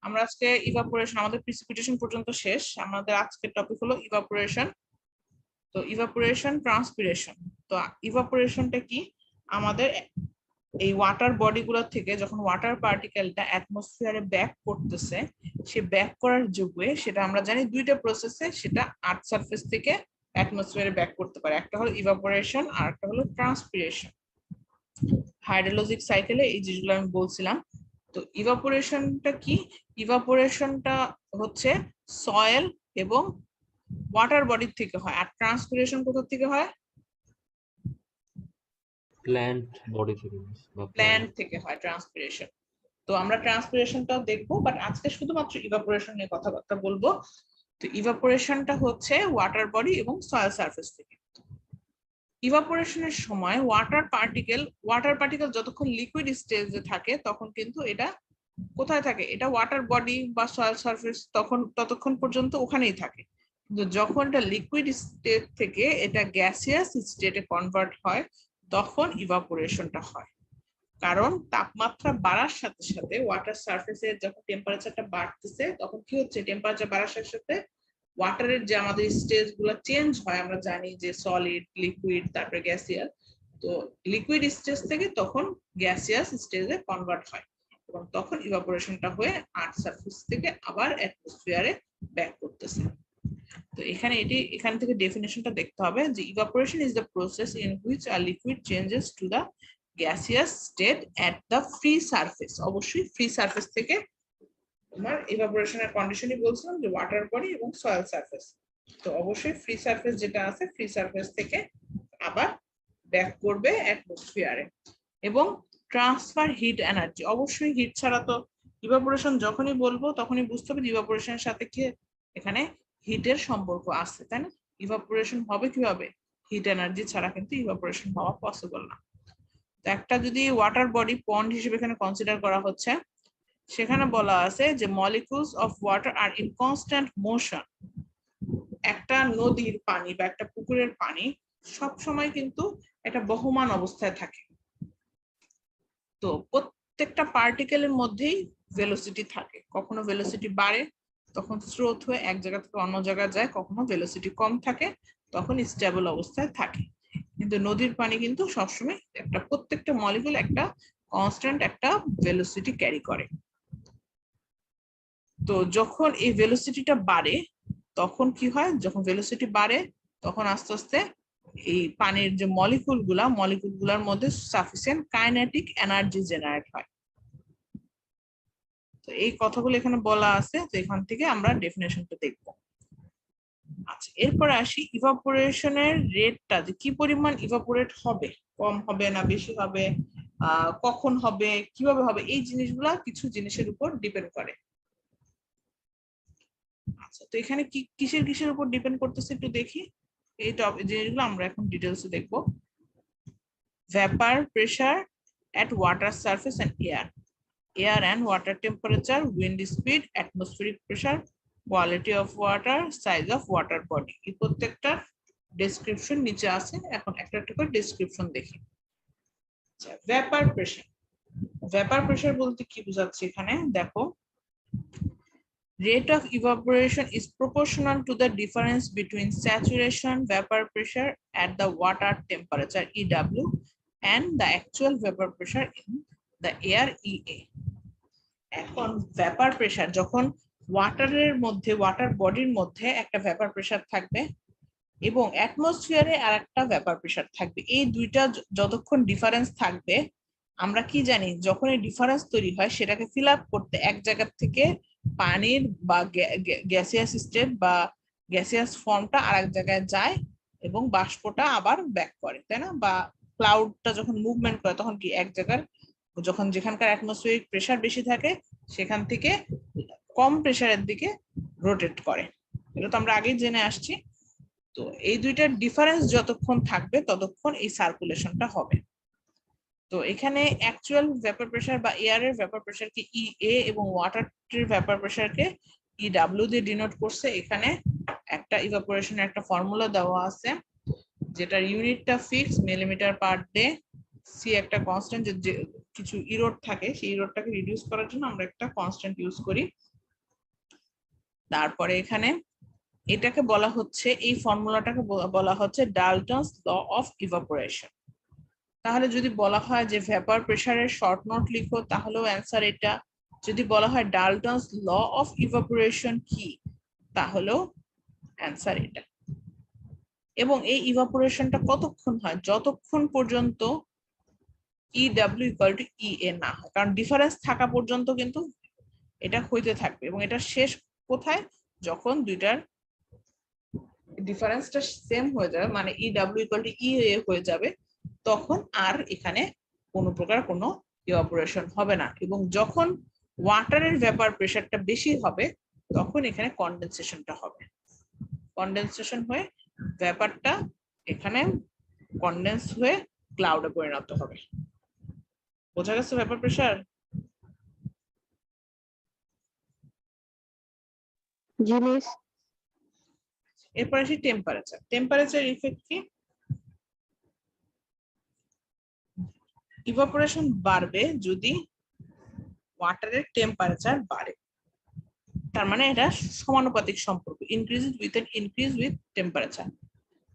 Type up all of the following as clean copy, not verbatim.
আমরা আজকে ইভাপোরেশন আমাদের প্রিসিপিটেশন পর্যন্ত শেষ। আমাদের আজকের টপিক হলো ইভাপোরেশন। তো ইভাপোরেশন, ট্রান্সপিরেশন। তো ইভাপোরেশনটা কি? আমাদের এই ওয়াটার বডিগুলোর থেকে যখন ওয়াটার পার্টিকেলটা অ্যাটমসফিয়ারে ব্যাক করতেছে, সে ব্যাক করার যোগে সেটা আমরা জানি দুইটা প্রসেসে সেটা আর্থ সারফেস থেকে অ্যাটমসফিয়ারে ব্যাক করতে পারে। একটা হলো ইভাপোরেশন আর একটা হলো ট্রান্সপিরেশন। হাইড্রোলজিক সাইকেলে এই জিনিসগুলো আমি বলছিলাম। তো ইভাপোরেশনটা কি? ইভাপোরেশনটা হচ্ছে সয়েল এবং ওয়াটার বডির থেকে হয়। আর ট্রান্সপিরেশন কোথা থেকে হয়? প্ল্যান্ট বডি থেকে বা প্ল্যান্ট থেকে হয় ট্রান্সপিরেশন। তো আমরা ট্রান্সপিরেশনটাও দেখবো, বাট আজকে শুধুমাত্র ইভাপোরেশন নিয়ে কথাবার্তা বলবো। তো ইভাপোরেশনটা হচ্ছে ওয়াটার বডি এবং সয়েল সারফেস থেকে। ইভাপোরেশনের সময় ওয়াটার পার্টিকেল যতক্ষণ লিকুইড স্টেজে থাকে তখন কিন্তু এটা কোথায় থাকে? এটা ওয়াটার বডি বা সয়েল সারফেস ততক্ষণ পর্যন্ত ওখানেই থাকে। কিন্তু যখন এটা লিকুইড স্টেট থেকে এটা গ্যাসিয়াস স্টেটে কনভার্ট হয় তখন ইভাপোরেশনটা হয়। কারণ তাপমাত্রা বাড়ার সাথে সাথে ওয়াটার সারফেসের যখন টেম্পারেচারটা বাড়তেছে তখন কি হচ্ছে? টেম্পারেচার বাড়ার সাথে সাথে ওয়াটারের যে আমাদের স্টেজ গুলো চেঞ্জ হয়, আমরা জানি যে সলিড, লিকুইড, তারপরে গ্যাসিয়াস। তো লিকুইড স্টেজ থেকে তখন গ্যাসিয়াস স্টেজে কনভার্ট হয় এবং তখন ইভাপোরেশনটা হয়ে আর্থ সারফেস থেকে আবার অ্যাটমসফিয়ারে ব্যাক করতেছে। তো এখান থেকে ডেফিনেশনটা দেখতে হবে যে evaporation is the process in which a liquid changes to the gaseous state at the free surface. অবশ্যই ফ্রি সারফেস থেকে। আমার ইভাপোরেশনের কন্ডিশনই বলছিলাম যে ওয়াটার বডি এবং সয়েল সারফেস। তো অবশ্যই ফ্রি সারফেস যেটা আছে, ফ্রি সারফেস থেকে আবার ব্যাক করবে অ্যাটমসফিয়ারে। এবং ট্রান্সফার হিট এনার্জি, অবশ্যই হিট ছাড়া তো ইভাপোরেশন যখনই বলবো তখনই বুঝতে হবে ইভাপোরেশনের সাথে কি এখানে হিটের সম্পর্ক আছে, তাই না? ইভাপোরেশন হবে কিভাবে? হিট এনার্জি ছাড়া কিন্তু ইভাপোরেশন হওয়া পসিবল না। তো একটা যদি ওয়াটার বডি পন্ড হিসেবে এখানে কনসিডার করা হচ্ছে, সেখানে বলা আছে যে molecules of water are in constant motion. একটা নদীর পানি বা একটা পুকুরের পানি সব সময় কিন্তু একটা বহমান অবস্থায় থাকে। তো প্রত্যেকটা পার্টিকেলের মধ্যেই ভেলোসিটি থাকে। কখনো ভেলোসিটি বাড়ে তখন স্রোত হয়ে এক জায়গা থেকে অন্য জায়গায় যায়, কখনো ভেলোসিটি কম থাকে তখন স্টেবল অবস্থায় থাকে। কিন্তু নদীর পানি কিন্তু সবসময় প্রত্যেকটা মলিকুল একটা কনস্ট্যান্ট একটা ভেলোসিটি ক্যারি করে। তো যখন এই ভেলোসিটিটা বাড়ে তখন কি হয়? যখন ভেলোসিটি বাড়ে তখন আস্তে আস্তে এই পানির যে মলিকুলগুলোর মধ্যে সাফিসিয়েন্ট কাইনেটিক এনার্জি জেনারেট হয়। তো এই কথাগুলো এখানে বলা আছে। তো এখান থেকে আমরা ডেফিনেশনটা দেখব। আচ্ছা, এরপরে আসি ইভাপোরেশনের রেটটা, যে কি পরিমাণ ইভাপোরেট হবে, কম হবে না বেশি হবে, কখন হবে, কিভাবে হবে, এই জিনিসগুলা কিছু জিনিসের উপর ডিপেন্ড করে। আচ্ছা, তো এখানে কি কিসের উপর ডিপেন্ড করতেছে একটু দেখি। এই জিনিসগুলো আমরা এখন ডিটেলসে দেখব। Vapour pressure at water surface and air and water temperature, wind speed, atmospheric pressure, quality of water, size of water body। এই প্রত্যেকটা ডেসক্রিপশন নিচে আছে। এখন একটা একটা করে ডেসক্রিপশন দেখি। আচ্ছা, ভ্যাপার প্রেসার বলতে কি বোঝাচ্ছে এখানে দেখো। Rate of evaporation is proportional to the difference between saturation vapor pressure at the water temperature EW and the actual vapor pressure in the air EA। এখন ভ্যাপার প্রেসার যখন water বডির মধ্যে একটা ভ্যাপার প্রেসার থাকবে এবং অ্যাটমসফিয়ারে আর একটা vapour pressure থাকবে, এই দুইটা যতক্ষণ ডিফারেন্স থাকবে, আমরা কি জানি যখন এই ডিফারেন্স তৈরি হয় সেটাকে ফিল আপ করতে এক জায়গা থেকে পানির বা গ্যাসিয়াস স্টেট বা গ্যাসিয়াস ফর্মটা আরেক জায়গায় যায় এবং বাষ্পটা আবার ব্যাক করে, তাই না? বা ক্লাউডটা যখন মুভমেন্ট করে তখন কি এক জায়গার যেখানকার অ্যাটমসফিয়ারিক প্রেসার বেশি থাকে সেখান থেকে কম প্রেসারের দিকে রোটেট করে। এটা তো আমরা আগেই জেনে আসছি। তো এই দুইটার ডিফারেন্স যতক্ষণ থাকবে ততক্ষণ এই সার্কুলেশনটা হবে। তো এখানে অ্যাকচুয়াল ভেপার প্রেসার বা এয়ারের ভেপার প্রেসারকে ইএ এবং ওয়াটারের ভেপার প্রেসারকে ইডব্লিউ দিয়ে ডিনোট করছে। এখানে একটা ইভাপোরেশনের একটা ফর্মুলা দেওয়া আছে যেটার ইউনিটটা fix, millimetre per day. C একটা কনস্ট্যান্ট, যে কিছু ইরোড থাকে সেই ইরোডটাকে রিডিউস করার জন্য আমরা একটা কনস্ট্যান্ট ইউজ করি। তারপরে এখানে এটাকে বলা হচ্ছে, এই ফর্মুলাটাকে বলা হচ্ছে ডাল্টনস ল অফ ইভাপোরেশন। তাহলে যদি বলা হয় যে ভেপার প্রেসারের শর্ট নোট লিখো, তাহলেও অ্যান্সার এটা। যদি বলা হয় ডাল্টনস ল অফ ইভাপোরেশন কি, তাহলেও অ্যান্সার এটা। এবং এই ইভাপোরেশনটা কতক্ষণ হয়? যতক্ষণ পর্যন্ত ইডব্লিউ ইকুয়াল টু ইএ না হয়, কারণ ডিফারেন্স থাকা পর্যন্ত কিন্তু এটা হইতে থাকবে। এবং এটা শেষ কোথায়? যখন দুইটার ডিফারেন্সটা সেম হয়ে যাবে, মানে ইডব্লিউ ইকুয়াল টু ইএ হয়ে যাবে, তখন আর এখানে কোনো প্রকার কোনো ইভাপোরেশন হবে না। এবং যখন ওয়াটারের ভেপার প্রেসারটা বেশি হবে, তখন এখানে কনডেনসেশনটা হবে। কনডেনসেশন হয়ে ভেপারটা এখানে কনডেন্স হয়ে ক্লাউডে পরিণত হবে। বোঝা গেছে ভেপার প্রেসার? জি মিস। এরপর আসি টেম্পারেচার। টেম্পারেচার ইফেক্ট কি? ইভাপোরেশন বাড়বে যদি ওয়াটারের টেম্পারেচার বাড়ে, তার মানে এটা সমানুপাতিক সম্পর্ক, ইনক্রিজ উইথ টেম্পারেচার।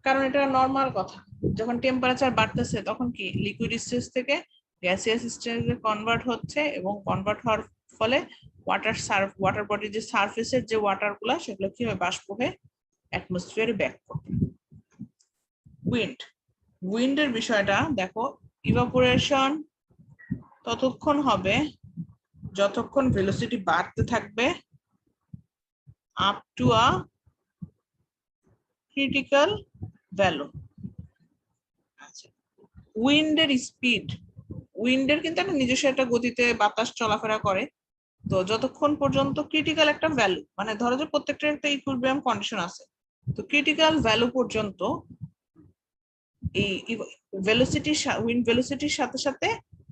কারণ এটা নর্মাল কথা, যখন টেম্পারেচার বাড়তেছে তখন কি লিকুইড স্টেজ থেকে গ্যাসিয়াস স্টেজে কনভার্ট হচ্ছে, এবং কনভার্ট হওয়ার ফলে ওয়াটার বডির যে সারফেসের যে ওয়াটার গুলা, সেগুলো কি হবে? বাষ্প হয়ে অ্যাটমসফিয়ারে ব্যাক করবে। উইন্ডের বিষয়টা দেখো, ইভাপোরেশন ততক্ষণ হবে যতক্ষণ ভেলোসিটি বাড়তে থাকবে up to a critical value. আচ্ছা, উইন্ডের কিন্তু একটা নিজস্ব একটা গতিতে বাতাস চলাফেরা করে। তো যতক্ষণ পর্যন্ত ক্রিটিক্যাল একটা ভ্যালু, মানে ধরো যে প্রত্যেকটার একটা ইকুইলিব্রিয়াম কন্ডিশন আছে, তো ক্রিটিক্যাল ভ্যালু পর্যন্ত এই উইন্ড ভেলোসিটির সাথে সাথে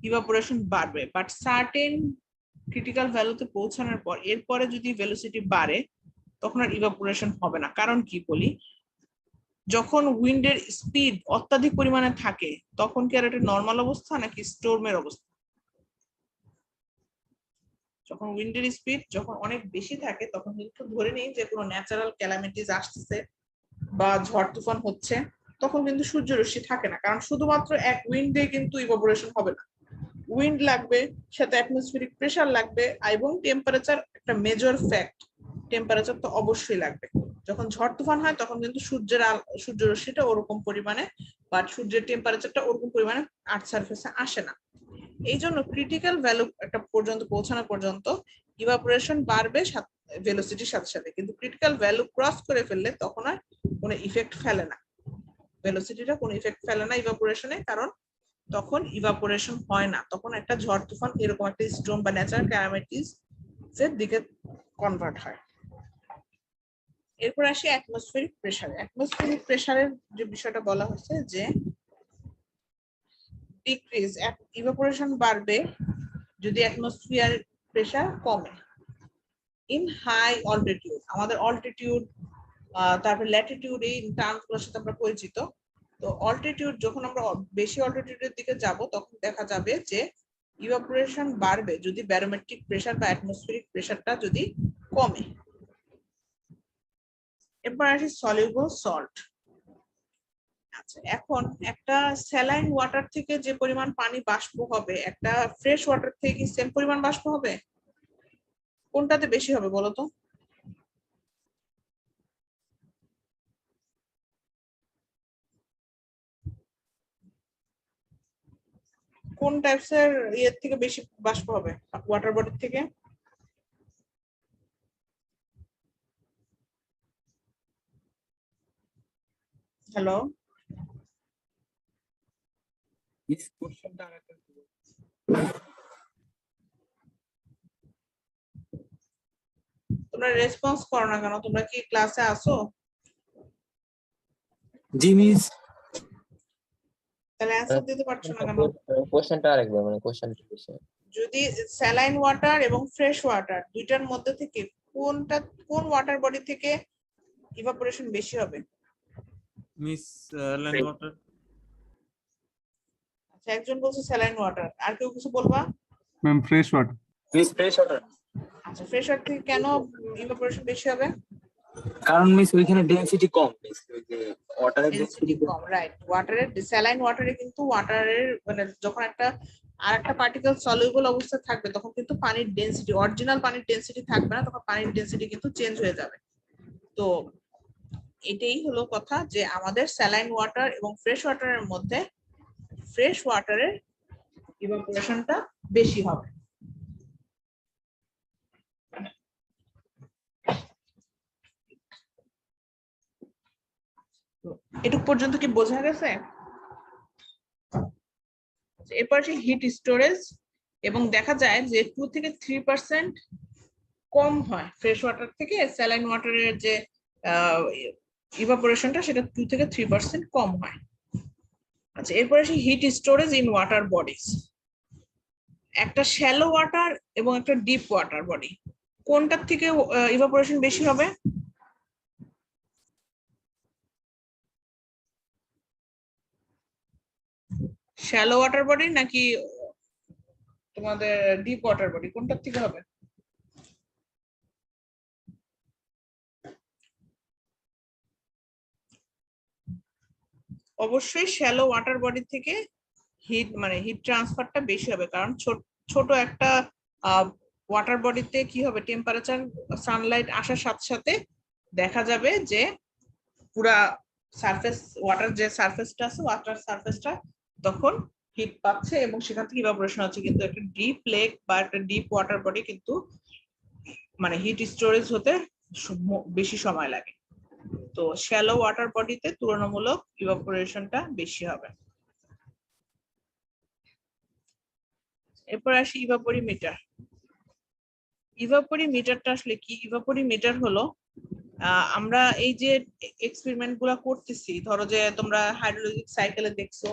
ইভাপোরেশন বাড়বে। বাট সার্টেন ক্রিটিক্যাল ভ্যালুতে পৌঁছানোর পর এরপরে যদি ভেলোসিটি বাড়ে, তখন আর ইভাপোরেশন হবে না। কারণ কি বলি, যখন উইন্ডের স্পিড অত্যাধিক পরিমাণে থাকে, তখন কি আর এটা নর্মাল অবস্থা নাকি স্টর্মের অবস্থা? যখন উইন্ডের স্পিড যখন অনেক বেশি থাকে, তখন কিন্তু ধরে নিই যে কোনো ন্যাচারাল ক্যালামিটিস আসতেছে বা ঝড় তুফান হচ্ছে, তখন কিন্তু সূর্যরশ্মি থাকে না। কারণ শুধুমাত্র এক উইন্ডে কিন্তু ইভাপোরেশন হবে না, উইন্ড লাগবে, সাথে অ্যাটমসফিয়ারিক প্রেসার লাগবে, এবং টেম্পারেচার একটা মেজর ফ্যাক্ট। টেম্পারেচার তো অবশ্যই লাগবে। যখন ঝড় তুফান হয় তখন কিন্তু সূর্যরশ্মিটা ওরকম পরিমাণে বা সূর্যের টেম্পারেচারটা ওরকম পরিমাণে আর্থ সারফেসে আসে না। এই জন্য ক্রিটিক্যাল ভ্যালু একটা পর্যন্ত পৌঁছানো পর্যন্ত ইভাপোরেশন বাড়বে ভেলোসিটির সাথে সাথে, কিন্তু ক্রিটিক্যাল ভ্যালু ক্রস করে ফেললে তখন আর কোনো ইফেক্ট ফেলে না, ভেলোসিটিটা কোনো ইফেক্ট ফেলে না ইভাপোরেশনে। কারণ তখন ইভাপোরেশন হয় না, তখন একটা ঝড় তুফান এরকম একটা স্টর্ম বা ন্যাচারাল ক্যালামিটিস এর দিকে কনভার্ট হয়। এরপর আসি অ্যাটমসফিয়ারিক প্রেসার। অ্যাটমসফিয়ারিক প্রেসারের যে বিষয়টা বলা হচ্ছে যে ডিক্রিজ, ইভাপোরেশন বাড়বে যদি অ্যাটমসফিয়ার প্রেসার কমে। ইন হাই অল্টিটিউড, আমাদের অল্টিটিউড তারপর ল্যাটিটিউড, এই টার্মগুলোর সাথে আমরা পরিচিত। তো অল্টিটিউড, যখন আমরা বেশি অল্টিটিউডের দিকে যাব, তখন দেখা যাবে যে ইভাপোরেশন বাড়বে যদি ব্যারোমেট্রিক প্রেসার বা অ্যাটমসফিয়ারিক প্রেসারটা যদি কমে। এরপর আসি সলিউবল সল্ট। আচ্ছা, এখন একটা স্যালাইন ওয়াটার থেকে যে পরিমাণ পানি বাষ্প হবে, একটা ফ্রেশ ওয়াটার থেকে কি সেম পরিমাণ বাষ্প হবে? কোনটাতে বেশি হবে বলো তো? কোন টাইপসের ইয়ের থেকে বেশি বাষ্প হবে ওয়াটার বডির থেকে? হ্যালো, তোমরা রেসপন্স করো না কেন? তোমরা কি ক্লাসে আসো? জি মিস। তাহলে অ্যান্সার দিতে পারছো না কেন? কোশ্চেনটা আরেকবার, মানে কোশ্চেনটা যদি স্যালাইন ওয়াটার এবং ফ্রেশ ওয়াটার দুইটার মধ্যে থেকে কোন ওয়াটার বডি থেকে ইভাপোরেশন বেশি হবে? Miss land water. আচ্ছা, একজন বলছে স্যালাইন ওয়াটার, আর কেউ কিছু বলবা? Ma'am fresh water. Miss fresh water. আচ্ছা ফ্রেশ ওয়াটার থেকে কেন ইভাপোরেশন বেশি হবে? কারণ মিস ওইখানে ডেনসিটি কম মিস, ওই যে ওয়াটারের ডেনসিটি ডেনসিটি কম, রাইট। ওয়াটারের স্যালাইন ওয়াটারে কিন্তু ওয়াটারের মানে যখন একটা আরেকটা পার্টিকেল সলিউবল অবস্থায় থাকবে তখন কিন্তু পানির ডেনসিটি, অরিজিনাল পানির ডেনসিটি থাকবে না, তখন পানির ডেনসিটি কিন্তু চেঞ্জ হয়ে যাবে। তো এটাই হলো কথা যে আমাদের স্যালাইন ওয়াটার এবং ফ্রেশ ওয়াটারের মধ্যে ফ্রেশ ওয়াটারের ইভাপোরেশনটা বেশি হবে। এটুক পর্যন্ত কি বোঝা গেছে? এরপর সেই হিট স্টোরেজ, এবং দেখা যায় যে 2 থেকে 3% কম হয় ফ্রেশ ওয়াটার থেকে স্যালাইন ওয়াটারের যে ইভাপোরেশনটা, সেটা 2 থেকে 3% কম হয়। আচ্ছা এরপরে সেই heat storage in water bodies. একটা শ্যালো ওয়াটার এবং একটা ডিপ ওয়াটার বডি, কোনটার থেকে ইভাপোরেশন বেশি হবে? শ্যালো ওয়াটার বডি নাকি তোমাদের ডিপ ওয়াটার বডি, কোনটার থেকে হবে? অবশ্যই শ্যালো ওয়াটার বডি থেকে হিট মানে হিট ট্রান্সফারটা বেশি হবে, কারণ ছোট একটা ওয়াটার বডিতে কি হবে, টেম্পারেচার সানলাইট আসার সাথে সাথে দেখা যাবে যে পুরা সারফেস ওয়াটার যে সারফেসটা আছে ওয়াটার সারফেসটা তখন হিট পাচ্ছে এবং সেখান থেকে ইভাপোরেশন হচ্ছে। কিন্তু একটা ডিপ লেক বা একটা ডিপ ওয়াটার বডি কিন্তু মানে হিট স্টোরেজ হতে বেশি সময় লাগে। তো শ্যালো ওয়াটার বডিতে তুলনামূলক ইভাপোরেশনটা বেশি হবে। এরপর আসি ইভাপোরিমিটার। ইভাপোরিমিটারটা আসলে কি? ইভাপোরিমিটার হলো আমরা এই যে এক্সপেরিমেন্ট গুলা করতেছি, ধরো যে তোমরা হাইড্রোলজিক সাইকেলে দেখছো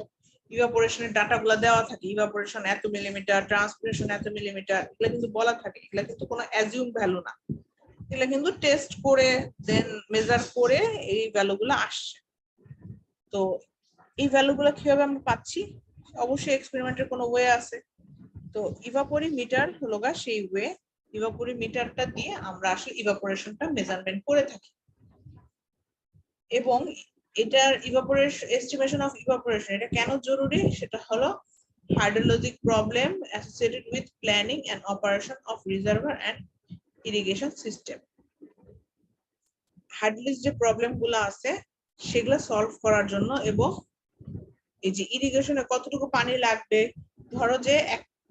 ইভাপোরেশনের ডাটা গুলা দেওয়া থাকে, ইভাপোরেশন এত মিলিমিটার, ট্রান্সপিরেশন এত মিলিমিটার, এগুলা কিন্তু বলা থাকে। এগুলা কিন্তু কোনো অ্যাজিউম ভ্যালু না, এগুলা কিন্তু টেস্ট করে দেন মেজার করে এই ভ্যালু গুলো আসছে। তো এই ভ্যালু গুলো কিভাবে আমরা পাচ্ছি? অবশ্যই এক্সপেরিমেন্টের কোনো ওয়ে আছে। তো ইভাপোরিমিটার হলো গা সেই ওয়ে। ইভাপোরিমিটারটা দিয়ে আমরা আসলে ইভাপোরেশনটা মেজারমেন্ট করে থাকি, এবং এটার ইভাপোরেশন এস্টিমেশন অফ ইভাপোরেশন এটা কেন জরুরি? সেটা হলো hydrologic problem associated with planning and operation of reservoir and irrigation system. Hydrologic যে প্রবলেম গুলো আছে সেগুলো সলভ করার জন্য, এবং এই যে ইরিগেশনে কতটুকু পানি লাগবে, ধরো যে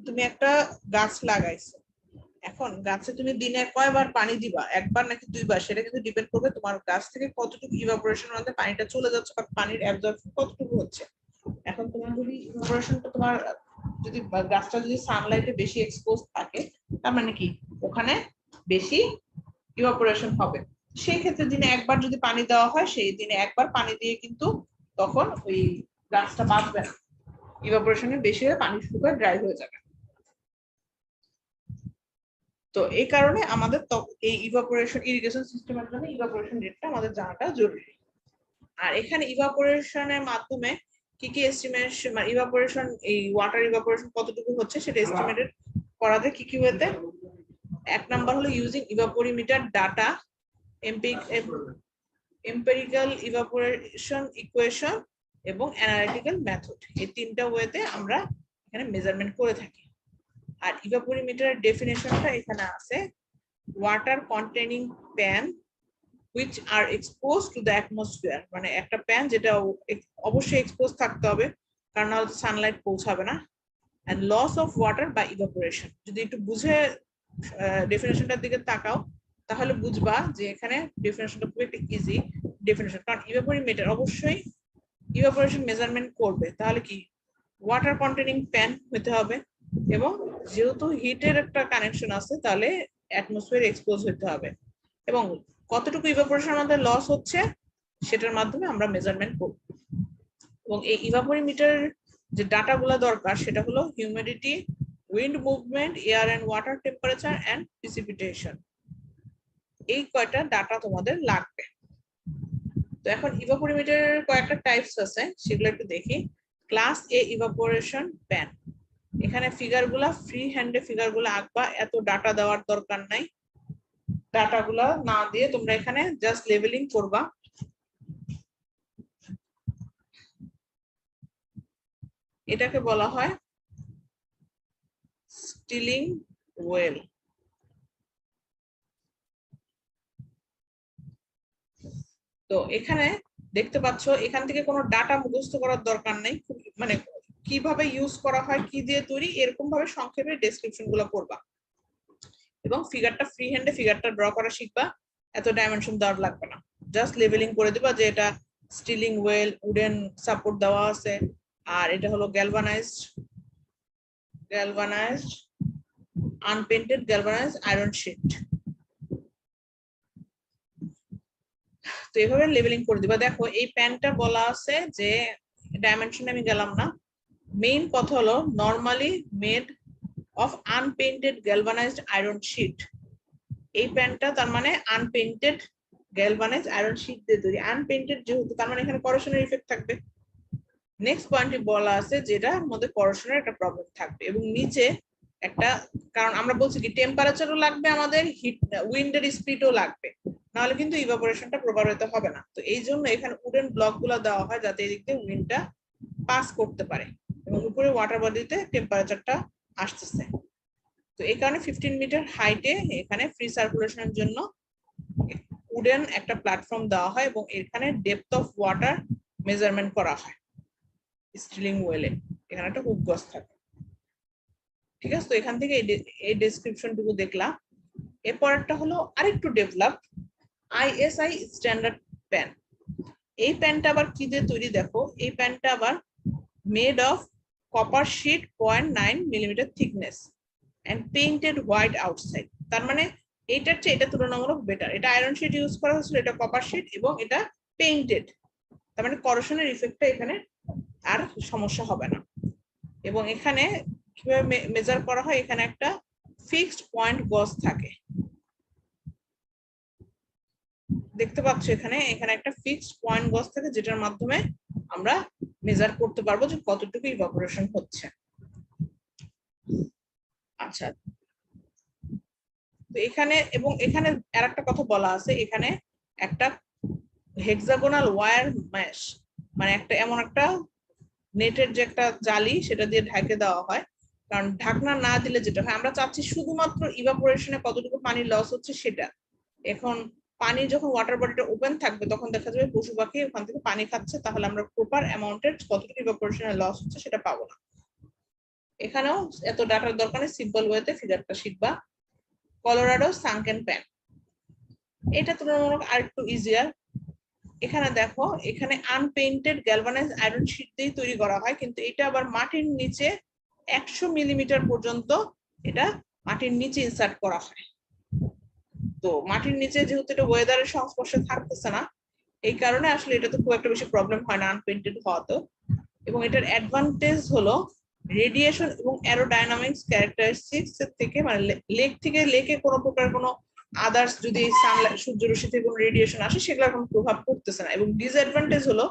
তুমি একটা গাছ লাগাইছো, এখন গাছে তুমি দিনে কয়বার পানি দিবা, একবার নাকি দুইবার, সেটা কিন্তু ডিপেন্ড করবে তোমার গাছ থেকে কতটুকু ইভাপোরেশনের মধ্যে পানিটা চলে যাচ্ছে বা পানির অ্যাবজর্পশন কতটুকু হচ্ছে। এখন তোমার যদি ইভাপোরেশনটা তোমার যদি গাছটা যদি সানলাইটে বেশি এক্সপোজ থাকে, তার মানে কি ওখানে বেশি ইভাপোরেশন হবে। সেই ক্ষেত্রে দিনে একবার যদি পানি দেওয়া হয়, সেই দিনে একবার পানি দিয়ে কিন্তু তখন ওই গাছটা বাঁচবে না, ইভাপোরেশনের বেশি হয়ে পানি শুকিয়ে ড্রাই হয়ে যাবে। তো এই কারণে আমাদের এই ইভাপোরেশন ইরিগেশন সিস্টেমের জন্য ইভাপোরেশন রেটটা আমাদের জানাটা জরুরি। আর এখানে ইভাপোরেশনের মাধ্যমে কি কি এস্টিমেশন, মানে ইভাপোরেশন এই ওয়াটার ইভাপোরেশন কতটুকু হচ্ছে সেটা এস্টিমেটেড করা যায় কি কি ওয়েতে? এক নাম্বার হলো using evaporimeter data, empirical evaporation equation এবং অ্যানালিটিক্যাল মেথড। এই তিনটা ওয়েতে আমরা এখানে মেজারমেন্ট করে থাকি। আর ইভাপোরিমিটারের ডেফিনেশনটা এখানে আছে, water containing pan which are exposed to the atmosphere, মানে একটা প্যান যেটা অবশ্যই এক্সপোজ থাকতে হবে, কারণ নাহলে সানলাইট পৌঁছাবে না, and loss of water by evaporation। যদি একটু বুঝে ডেফিনেশনটার দিকে তাকাও তাহলে বুঝবা যে এখানে ডেফিনেশনটা খুব একটা ইজি ডেফিনেশন, কারণ ইভাপোরিমিটার অবশ্যই ইভাপোরেশন মেজারমেন্ট করবে, তাহলে কি ওয়াটার কন্টেইনিং প্যান হতে হবে, এবং যেহেতু হিটের একটা কানেকশন আছে তাহলে অ্যাটমসফিয়ার এক্সপোজ হতে হবে, এবং কতটুকু ইভাপোরেশন আমাদের লস হচ্ছে সেটার মাধ্যমে আমরা মেজারমেন্ট করব। এবং এই ইভাপোরিমিটার যে ডাটাগুলো দরকার সেটা হলো humidity, wind movement, air and water temperature and precipitation. এই কয়টা ডাটা তোমাদের লাগবে। তো এখন ইভাপোরিমিটারের কয়েকটা টাইপস আছে, সেগুলো একটু দেখি। ক্লাস এ ইভাপোরেশন প্যান, এখানে ফিগারগুলা ফ্রি হ্যান্ডে ফিগারগুলো আঁকবা, এত ডাটা দেওয়ার দরকার নাই, ডাটাগুলা না দিয়ে তোমরা এখানে জাস্ট লেভেলিং করবা। এটাকে বলা হয় স্টিলিং ওয়েল। তো এখানে দেখতে পাচ্ছ এখান থেকে কোনো ডাটা মুখস্থ করার দরকার নেই, মানে কিভাবে ইউজ করা হয়, কি দিয়ে তৈরি, এরকম ভাবে সংক্ষেপে ডেসক্রিপশন গুলো করবা এবং ফিগারটা ফ্রি হ্যান্ডে ফিগারটা ড্র করা শিখবা। এত ডাইমেনশন দেওয়ার লাগবে না, জাস্ট লেভেলিং করে দিবা যে এটা স্টিলিং ওয়েল, উডেন সাপোর্ট দেওয়া আছে, আর এটা হলো গ্যালভানাইজড আনপেইন্টেড গ্যালভানাইজড আয়রন শিট। তো এইভাবে লেভেলিং করে দিবা। দেখো এই প্যানটা বলা আছে যে ডাইমেনশন আমি গেলাম না, মেইন কথা হলো normally made of unpainted galvanised iron sheet. এই প্যানটা তার মানে আনপেইন্টেড গ্যালভানাইজড আয়রন শিট দিয়ে তৈরি। আনপেইন্টেড যেহেতু তার মানে এখানে করোশনের ইফেক্ট থাকবে। নেক্সট পয়েন্টে বলা আছে যেটার মধ্যে করোশনের একটা প্রবলেম থাকবে এবং নিচে একটা, কারণ আমরা বলছি কি টেম্পারেচারও লাগবে আমাদের, হিট উইন্ডের স্পিডও লাগবে, নাহলে কিন্তু ইভাপোরেশনটা প্রভাবিত হবে না। তো এই জন্য এখানে উডেন ব্লক গুলো দেওয়া হয় যাতে এদিক দিয়ে উইন্ডটা পাস করতে পারে এবং উপরে ওয়াটার বডিতে টেম্পারেচারটা আসতেছে। তো এই কারণে 15 মিটার হাইটে এখানে ফ্রি সার্কুলেশনের জন্য উডেন একটা প্ল্যাটফর্ম দেওয়া হয় এবং এখানে ডেপথ অফ ওয়াটার মেজারমেন্ট করা হয় স্টিলিং ওয়েলে। এখানে একটা হুক গজ থাকে, ঠিক আছে। তো এখান থেকে এই ডেসক্রিপশনটুকু দেখলাম। এরপরটা হলো আরেকটু ডেভেলপ আইএসআই স্ট্যান্ডার্ড প্যান। এই প্যানটা আবার কি দিয়ে তৈরি দেখো, এই প্যানটা আবার made of copper sheet 0.9 millimetre thickness and painted white outside. তার মানে এইটার চেয়ে এটা তুলনামূলক বেটার। এটা আয়রন শিট ইউজ করা হয়েছিল, এটা কপার শিট এবং এটা পেইন্টেড, তার মানে করোশনের ইফেক্টটা এখানে আর সমস্যা হবে না। এবং এখানে কিভাবে মেজার করা হয়, এখানে একটা ফিক্সড পয়েন্ট গজ থাকে, দেখতে পাচ্ছ এখানে একটা ফিক্সড পয়েন্ট গজ থাকে যেটার মাধ্যমে আমরা মেজার করতে পারবো যে কতটুকু ইভাপোরেশন হচ্ছে। আচ্ছা, তো এখানে এবং এখানে আরেকটা কথা বলা আছে, এখানে একটা হেক্সাগোনাল ওয়্যার ম্যাশ, মানে একটা এমন একটা নেটের যে একটা জালি সেটা দিয়ে ঢেকে দেওয়া হয়। কারণ ঢাকনা না দিলে যেটা হয়, আমরা চাচ্ছি শুধুমাত্র ইভাপোরেশনে কতটুকু পানি লস হচ্ছে সেটা। এখন পানি যখন ওয়াটার বডিটা ওপেন থাকবে তখন দেখা যাবে পশু পাখি ওখান থেকে পানি খাচ্ছে, তাহলে আমরা প্রপার অ্যামাউন্টের কতটুকু ইভাপোরেশনের লস হচ্ছে সেটা পাবো না। এখানেও এত ডাটার দরকার নেই, সিম্পল ওয়েতে ফিগারটা শিখবা। কলোরাডো সানকেন প্যান, এটা তুলনামূলক আরেকটু ইজিয়ার। এখানে দেখো এখানে আনপেইন্টেড গ্যালভানাইজড আয়রন শিট দিয়ে তৈরি করা হয়, কিন্তু এটা আবার মাটির নিচে 100 মিলিমিটার পর্যন্ত এটা মাটির নিচে ইনসার্ট করা হয়। তো মাটির নিচে যেহেতু এটা ওয়েদারের সংস্পর্শে থাকতেছে না, এই কারণে আসলে এটা তো খুব একটা বেশি প্রবলেম হয় না আনপেইন্টেড হওয়াতে। এবং এটার অ্যাডভান্টেজ হলো রেডিয়েশন এবং অ্যারোডাইনামিক্স ক্যারেক্টারিস্টিক্স এর থেকে, মানে লেক থেকে লেকে কোনো প্রকার কোনো আদার্স যদি সানলাইট সূর্য রশ্মি থেকে কোনো রেডিয়েশন আসে সেগুলোর কোনো প্রভাব পড়তেছে না। এবং ডিসঅ্যাডভান্টেজ হলো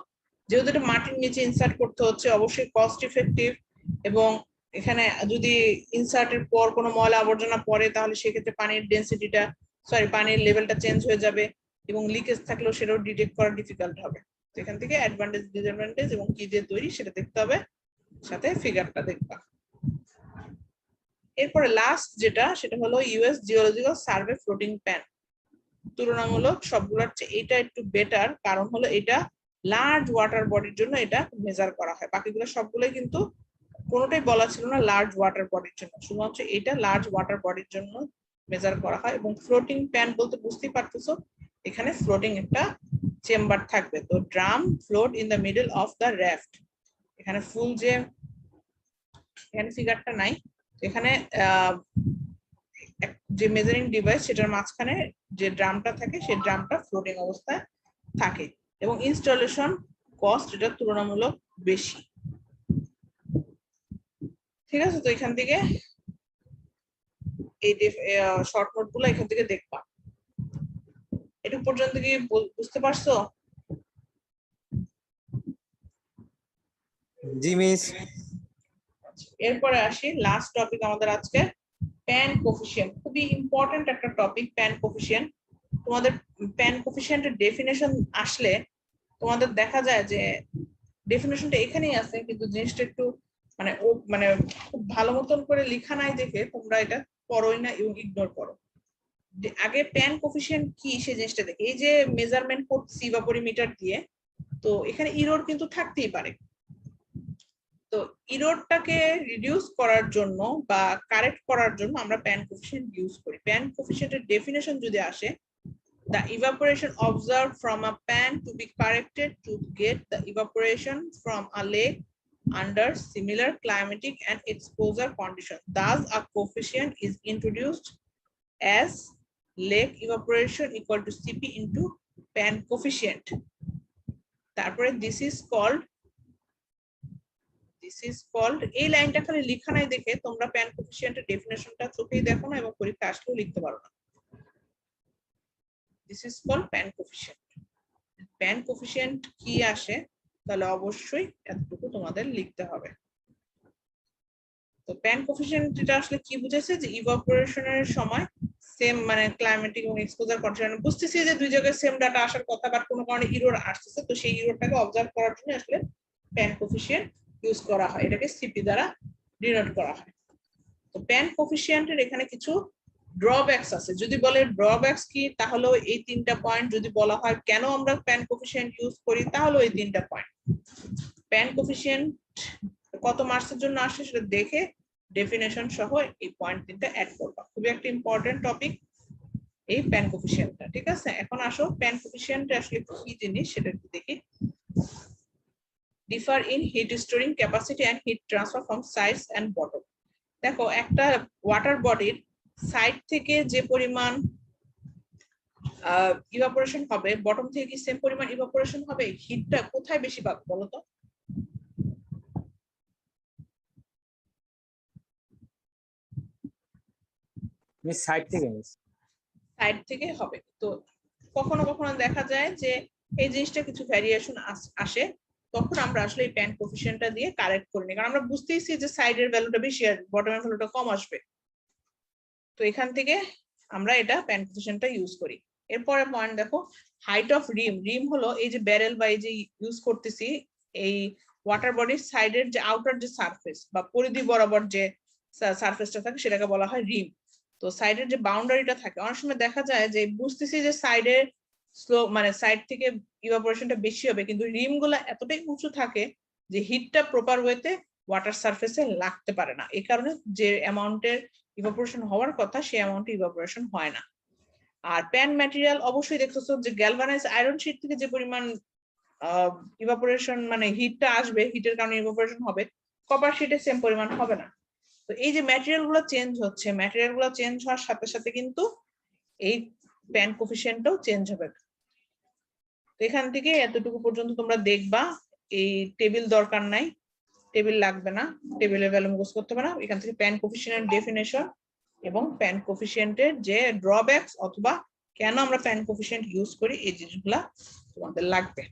যেহেতু এটা মাটির নিচে ইনসার্ট করতে হচ্ছে, অবশ্যই কস্ট ইফেক্টিভ, এবং এখানে যদি ইনসার্টের পর কোনো ময়লা আবর্জনা পড়ে তাহলে সেক্ষেত্রে পানির ডেনসিটিটা পানির লেভেলটা চেঞ্জ হয়ে যাবে এবং লিকেজ থাকলেও সেটাও ডিটেক্ট করা ডিফিকাল্ট হবে। তো এখান থেকে অ্যাডভান্টেজ ডিসঅ্যাডভান্টেজ এবং কি দিয়ে তৈরি সেটা দেখতে হবে, সাথে ফিগারটা দেখবা। এরপরে লাস্ট যেটা সেটা হলো US geological survey floating pan. তুলনামূলক সবগুলোর চেয়ে এটা একটু বেটার, কারণ হলো এটা লার্জ ওয়াটার বডির জন্য এটা মেজার করা হয়। বাকিগুলো সবগুলোই কিন্তু কোনোটাই বলা ছিল না লার্জ ওয়াটার বডির জন্য, শুধুমাত্র এটা লার্জ ওয়াটার বডির জন্য মেজার করা হয়। এবং ফ্লোটিং প্যান বলতে বুঝতেই পারতেছো এখানে ফ্লোটিং একটা চেম্বার থাকবে। তো drum float in the middle of the raft. এখানে ফুল যে এখানে ফিগারটা নাই, এখানে যে মেজারিং ডিভাইস সেটার মাঝখানে যে ড্রামটা থাকে সেই ড্রামটা ফ্লোটিং অবস্থায় থাকে এবং ইনস্টলেশন কস্ট এটা তুলনামূলক বেশি। ঠিক আছে, তো এখান থেকে এই শর্ট নোট গুলো এখান থেকে দেখবা। এটা পর্যন্ত কি বুঝতে পারছো? জি মিস। এরপরে আসি লাস্ট টপিক আমাদের আজকে, প্যান কোফিশিয়েন্ট খুবই ইম্পর্টেন্ট একটা টপিক। প্যান কোফিশিয়েন্ট, তোমাদের প্যান কোফিশিয়েন্টের ডেফিনেশন আসলে তোমাদের দেখা যায় যে ডেফিনেশনটা এখানেই আছে, কিন্তু জিনিসটা একটু মানে খুব ভালো মতন করে লেখা নাই দেখে তোমরা এটা পড়োই না এবং ইগনোর করো। আগে প্যান কোফিশিয়েন্ট কি সেই জিনিসটা দেখে, এই যে মেজারমেন্ট করছি ইভাপোরিমিটার দিয়ে, তো এখানে ইরোর কিন্তু থাকতেই পারে। তো ইরোরটাকে রিডিউস করার জন্য বা কারেক্ট করার জন্য আমরা প্যান কোফিশিয়েন্ট ইউজ করি। প্যান কোফিশিয়েন্টের ডেফিনেশন যদি আসে, the evaporation observed from a pan to be corrected to get the evaporation from a lake under similar climatic and exposure conditions. Thus, a coefficient is introduced as lake evaporation equal to Cp into pan coefficient. তারপরে this is called এই লাইনটা খালি লেখা নাই দেখে তোমরা pan কোফিশিয়েন্টের ডেফিনেশনটা চোখেই দেখো না এবং পরীক্ষা আসলেও লিখতে পারো না। This is called pan coefficient. Pan coefficient কি আসে তাহলে অবশ্যই এতটুকু তোমাদের লিখতে হবে। তো pan coefficient এটা আসলে কি বুঝাইছে, যে ইভাপোরেশনের সময় সেম মানে ক্লাইমেটিক এবং এক্সপোজার কন্ডিশন, বুঝতেছি যে দুই জায়গায় সেম ডাটা আসার কথা, বাট কোনো কারণে ইরোর আসতেছে, তো সেই ইরোরটাকে অবজার্ভ করার জন্য আসলে pan coefficient ইউজ করা হয়, এটাকে সিপি দ্বারা ডিনোট করা হয়। তো pan coefficient এর এখানে কিছু ড্রব্যাকস আছে। যদি বলে ড্রব্যাকস কি, তাহলে এই তিনটা পয়েন্ট। যদি বলা হয় কেন আমরা প্যান কোফিশিয়েন্ট ইউজ করি, তাহলে এই তিনটা পয়েন্ট। প্যান কোফিশিয়েন্ট কত মার্কসের জন্য আসে সেটা দেখে ডেফিনেশন সহ এই পয়েন্ট তিনটা অ্যাড করবা। খুবই একটা ইম্পর্টেন্ট টপিক এই প্যান কোফিশিয়েন্টটা, ঠিক আছে? এখন আসো প্যান কোফিশিয়েন্ট আসলে কি জিনিস সেটা একটু দেখি। Differ in heat storing capacity and heat transfer from sides and bottom. দেখো একটা ওয়াটার বডির সাইড থেকে যে পরিমাণ ইভাপোরেশন হবে, বটম থেকে কি সেম পরিমাণ ইভাপোরেশন হবে? হিটটা কোথায় বেশি পাবে বলো তো? সাইড থেকে সাইড থেকে হবে। তো কখনো কখনো দেখা যায় যে এই জিনিসটা কিছু ভ্যারিয়েশন আসে, তখন আমরা আসলে এই প্যান কোফিশিয়েন্টটা দিয়ে কারেক্ট করে নিই, কারণ আমরা বুঝতেইছি যে সাইডের ভ্যালুটা বেশি আর বটমের ভ্যালুটা কম আসবে। তো এখান থেকে আমরা এটা প্যান কোফিশিয়েন্টটা ইউজ করি। এরপরে পয়েন্ট দেখো, হাইট অফ রিম। রিম হলো এই যে ব্যারেল বা এই যে ইউজ করতেছি এই ওয়াটার বডির সাইডের যে আউটার যে সারফেস বা পরিধি বরাবর যে সারফেসটা থাকে সেটাকে বলা হয় রিম। তো সাইডের যে বাউন্ডারিটা থাকে, অনেক সময় দেখা যায় যে বুঝতেছি যে সাইডের স্লো মানে সাইড থেকে ইভাপোরেশনটা বেশি হবে, কিন্তু রিম গুলা এতটাই উঁচু থাকে যে হিটটা প্রপার ওয়েতে ওয়াটার সারফেসে লাগতে পারে না। এই কারণে যে অ্যামাউন্টের ইভাপোরেশন হওয়ার কথা সেই অ্যামাউন্টে ইভাপোরেশন হয় না। আর প্যান ম্যাটেরিয়াল অবশ্যই দেখতেছো যে গ্যালভানাইজ আয়রন শিট থেকে যে পরিমাণ ইভাপোরেশন মানে হিটটা আসবে, হিটের কারণে ইভাপোরেশন হবে, কপার শিটে সেম পরিমাণ হবে না। তো এই যে ম্যাটেরিয়াল গুলো চেঞ্জ হচ্ছে, ম্যাটেরিয়াল গুলো চেঞ্জ হওয়ার সাথে সাথে কিন্তু এই প্যান কোফিশিয়েন্টটাও চেঞ্জ হবে। তো এখান থেকে এতটুকু পর্যন্ত তোমরা দেখবা, এই টেবিল দরকার নাই, টেবিল লাগবে না, টেবিলের ভ্যালু মুখস্থ করতে হবে না। এখান থেকে প্যান কোফিশিয়েন্টের ডেফিনেশন এবং প্যান কোফিশিয়েন্টের যে ড্রব্যাকস অথবা কেন আমরা প্যান কোফিশিয়েন্ট ইউজ করি এই জিনিসগুলা তোমাদের লাগবে।